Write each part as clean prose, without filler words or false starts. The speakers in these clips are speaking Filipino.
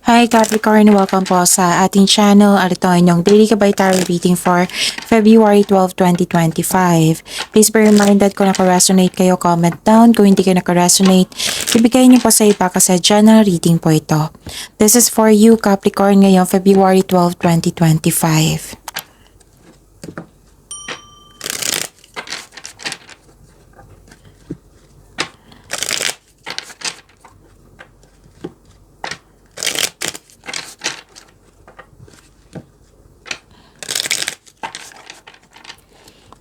Hi Capricorn! Welcome po sa ating channel at ito ay inyong daily gabay tarot reading for February 12, 2025. Please be reminded kung naka-resonate kayo, comment down. Kung hindi kayo naka-resonate, ibigay niyo po sa iba kasi general reading po ito. This is for you Capricorn ngayong February 12, 2025.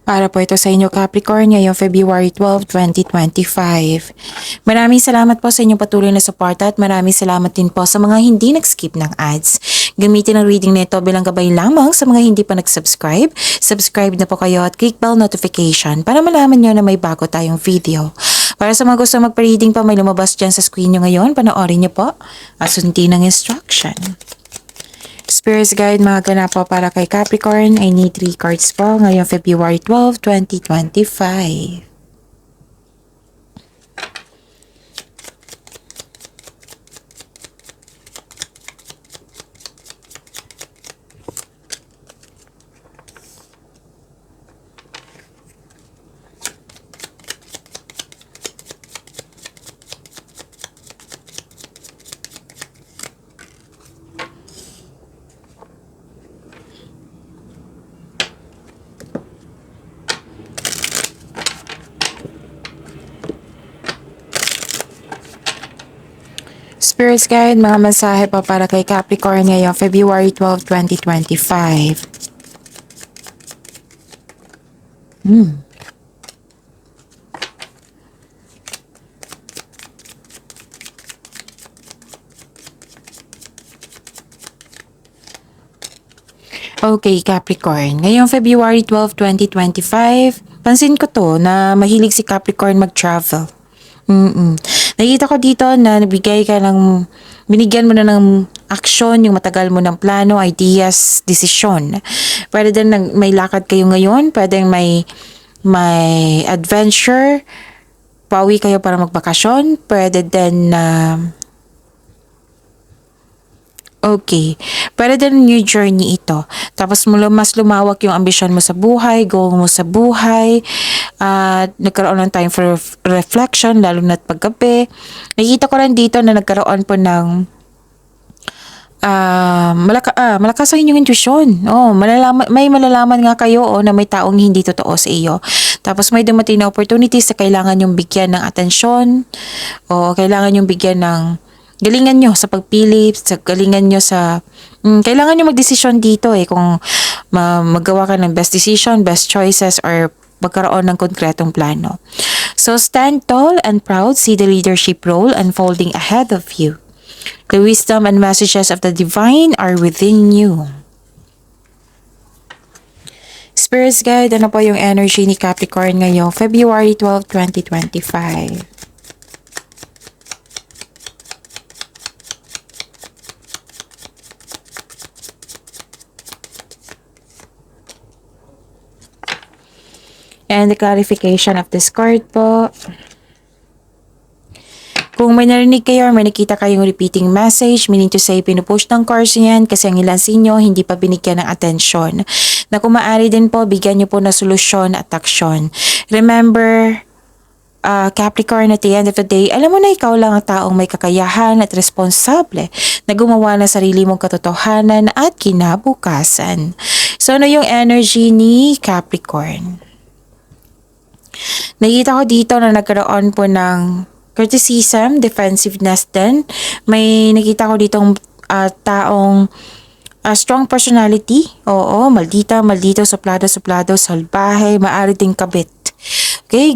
Para po ito sa inyo Capricorn ngayong February 12, 2025. Maraming salamat po sa inyong patuloy na suporta at maraming salamat din po sa mga hindi nag-skip ng ads. Gamitin ang reading nito bilang gabay lamang sa mga hindi pa nag-subscribe. Subscribe na po kayo at click bell notification para malaman nyo na may bago tayong video. Para sa mga gusto magpa-reading pa, may lumabas dyan sa screen nyo ngayon. Panoorin nyo po at sundin ang instruction. Spirits Guide mga ganap po para kay Capricorn. I need 3 cards po ngayong February 12, 2025. Spirits Guide, mga mensahe pa para kay Capricorn ngayong February 12, 2025. Okay, Capricorn. Ngayong February 12, 2025, pansin ko to na mahilig si Capricorn mag-travel. Nakita ko dito na binigyan mo na ng aksyon, yung matagal mo ng plano, ideas, desisyon. Pwede din may lakad kayo ngayon, pwede may adventure, pauwi kayo para magbakasyon, pwede din okay. Pwede din new journey ito. Tapos mas lumawak yung ambisyon mo sa buhay, goal mo sa buhay. At nagkaroon ng time for reflection, lalo na't paggabi. Nakikita ko rin dito na nagkaroon po ng malakas ang inyong intuition. May malalaman nga kayo na may taong hindi totoo sa iyo. Tapos may dumating na opportunities na kailangan yung bigyan ng atensyon o kailangan yung bigyan ng galingan nyo sa pagpili, galingan nyo sa kailangan nyo magdesisyon dito kung maggawa ka ng best decision, best choices, or magkaroon ng konkretong plano. So stand tall and proud, see the leadership role unfolding ahead of you. The wisdom and messages of the divine are within you. Spirits Guide, ano po yung energy ni Capricorn ngayong February 12, 2025? And the clarification of this card po. Kung may narinig kayo or may nakita kayong repeating message, meaning to say pinupush ng cards niyan kasi ang ilan sa inyo hindi pa binigyan ng atensyon. Na kung maaari din po, bigyan niyo po na solusyon at aksyon. Remember, Capricorn, at the end of the day, alam mo na ikaw lang ang taong may kakayahan at responsable na gumawa ng sarili mong katotohanan at kinabukasan. So ano yung energy ni Capricorn? Nakita ko dito na nagkaroon po ng criticism, defensiveness din. May nakita ko ditong taong strong personality. Oo, maldito, suplado, salbahe, maaari ding kabit. Okay,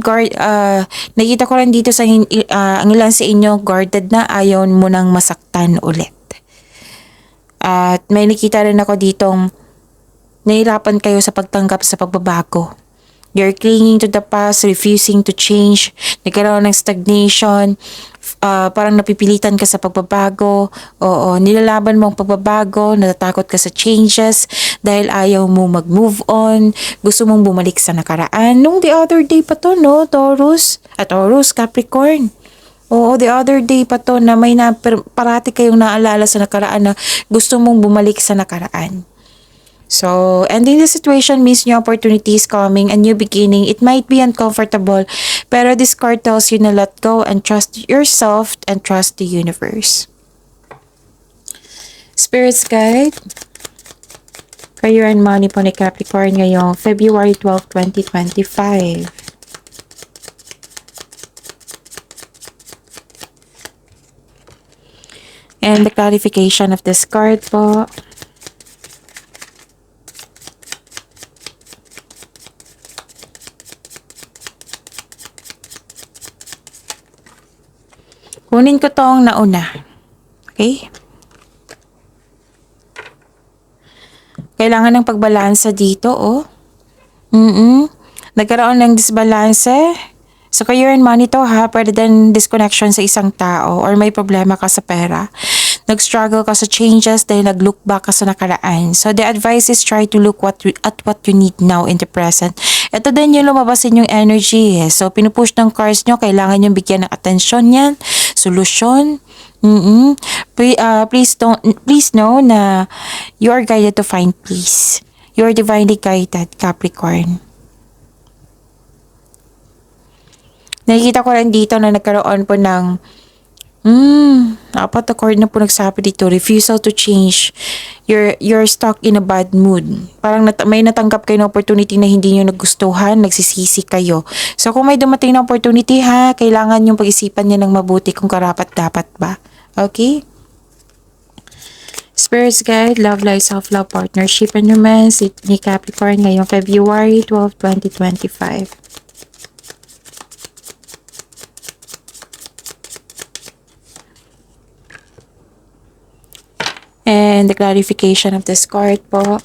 nakita ko rin dito sa ang ilan sa inyo, guarded na, ayaw mo nang masaktan ulit. At may nakita rin ako ditong nahirapan kayo sa pagtanggap sa pagbabago. You're clinging to the past, refusing to change, nagkaroon ng stagnation, parang napipilitan ka sa pagbabago, nilalaban mo ang pagbabago, natatakot ka sa changes dahil ayaw mo mag-move on, gusto mong bumalik sa nakaraan. Nung the other day pa to, no, Taurus? Taurus, Capricorn. Oo, the other day pa to na may parati kayong naalala sa nakaraan na gusto mong bumalik sa nakaraan. So, ending the situation means new opportunities coming, a new beginning. It might be uncomfortable, pero this card tells you to let go and trust yourself and trust the universe. Spirits Guide, Career and Money po ni Capricorn ngayong February 12, 2025. And the clarification of this card po. Kunin ko tong nauna. Okay? Kailangan ng pagbalansa dito, oh. Nagkaroon ng disbalanse. So, career and money to ha, pwede din disconnection sa isang tao or may problema ka sa pera. Nag-struggle ka sa changes dahil nag-look back ka sa nakaraan. So, the advice is try to look at what you need now in the present. Ito din yung lumabasin yung energy eh. So, pinupush ng cards nyo, kailangan yung bigyan ng atensyon yan, solusyon. Please know na you are guided to find peace. You are divinely guided, Capricorn. Nakikita ko rin dito na nagkaroon po ng apat na card na po nagsabi dito, refusal to change. You're stuck in a bad mood. Parang may natanggap kayo ng opportunity na hindi nyo nagustuhan, nagsisisi kayo. So kung may dumating na opportunity ha, kailangan yung pag-isipan niya ng mabuti kung karapat-dapat ba. Okay? Spirits Guide, Love Life, Self-Love, Partnership, and Romance ni Capricorn ngayong February 12, 2025. And the clarification of this card po.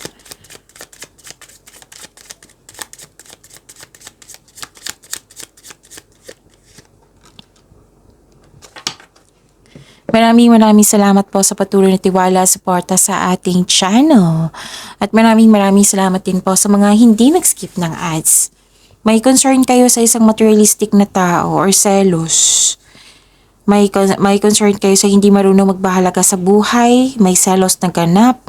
Maraming salamat po sa patuloy na tiwala, suporta sa ating channel. At maraming salamat din po sa mga hindi nag-skip ng ads. May concern kayo sa isang materialistic na tao or selos. May concern kayo sa hindi marunong magbahalaga sa buhay, may selos na ganap,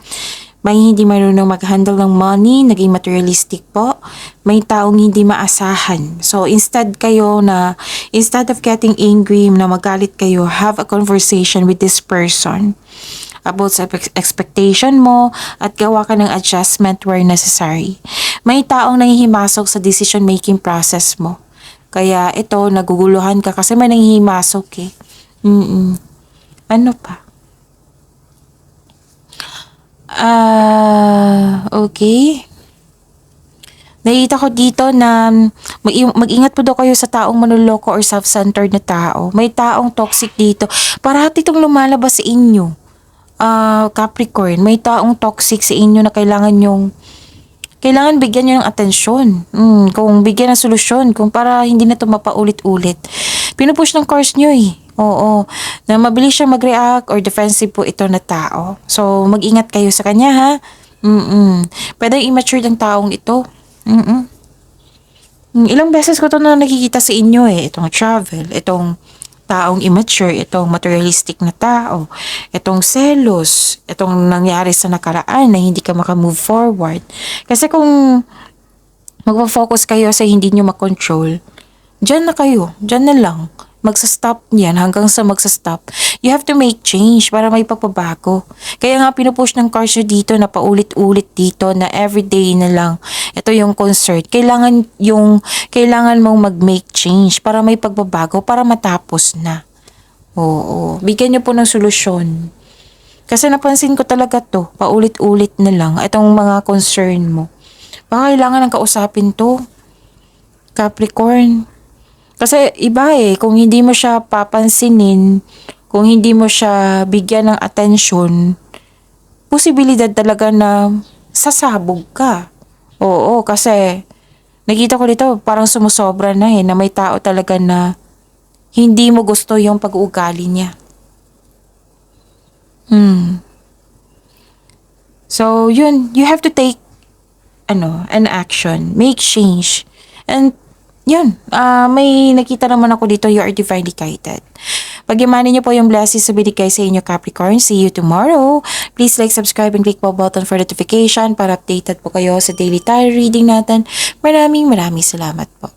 may hindi marunong mag-handle ng money, naging materialistic po, may taong hindi maasahan. So instead of getting angry na magalit kayo, have a conversation with this person about sa expectation mo at gawa ka ng adjustment where necessary. May taong nanghihimasok sa decision making process mo. Kaya ito, naguguluhan ka kasi may nanghihimasok eh. Ano pa? Okay. Nakita ko dito na mag-ingat po daw kayo sa taong manloloko or self-centered na tao. May taong toxic dito. Parati itong lumalabas sa inyo. Capricorn, may taong toxic sa inyo na kailangan bigyan nyo ng atensyon. Kung bigyan ng solusyon, kung para hindi na ito mapaulit-ulit. Pinupush ng cards nyo eh. Oo, na mabilis siya mag-react or defensive po ito na tao. So, mag-ingat kayo sa kanya ha. Pwede immature ng taong ito. Ilang beses ko ito na nakikita sa inyo eh. Itong travel, itong taong immature, itong materialistic na tao, itong selos, itong nangyari sa nakaraan na hindi ka makamove forward. Kasi kung magpa-focus kayo sa hindi nyo makontrol, dyan na kayo, dyan na lang. Magsa-stop niyan hanggang sa magsa-stop. You have to make change para may pagbabago. Kaya nga pinupush ng cards dito na paulit-ulit dito na everyday na lang. Ito yung concert. Kailangan mong mag-make change para may pagbabago, para matapos na. Oo. Bigyan niyo po ng solusyon. Kasi napansin ko talaga to. Paulit-ulit na lang. Itong mga concern mo. Baka kailangan ng kausapin to. Capricorn. Kasi iba eh, kung hindi mo siya papansinin, kung hindi mo siya bigyan ng atensyon, posibilidad talaga na sasabog ka. Oo, kasi nakita ko dito parang sumusobra na eh, na may tao talaga na hindi mo gusto yung pag-uugali niya. So, yun, you have to take an action, make change. And yun, may nakita naman ako dito, you are divinely guided. Pagyamanin niyo po yung blessings na binigay sa inyo, Capricorn. See you tomorrow. Please like, subscribe, and click po button for notification para updated po kayo sa daily tarot reading natin. Maraming salamat po.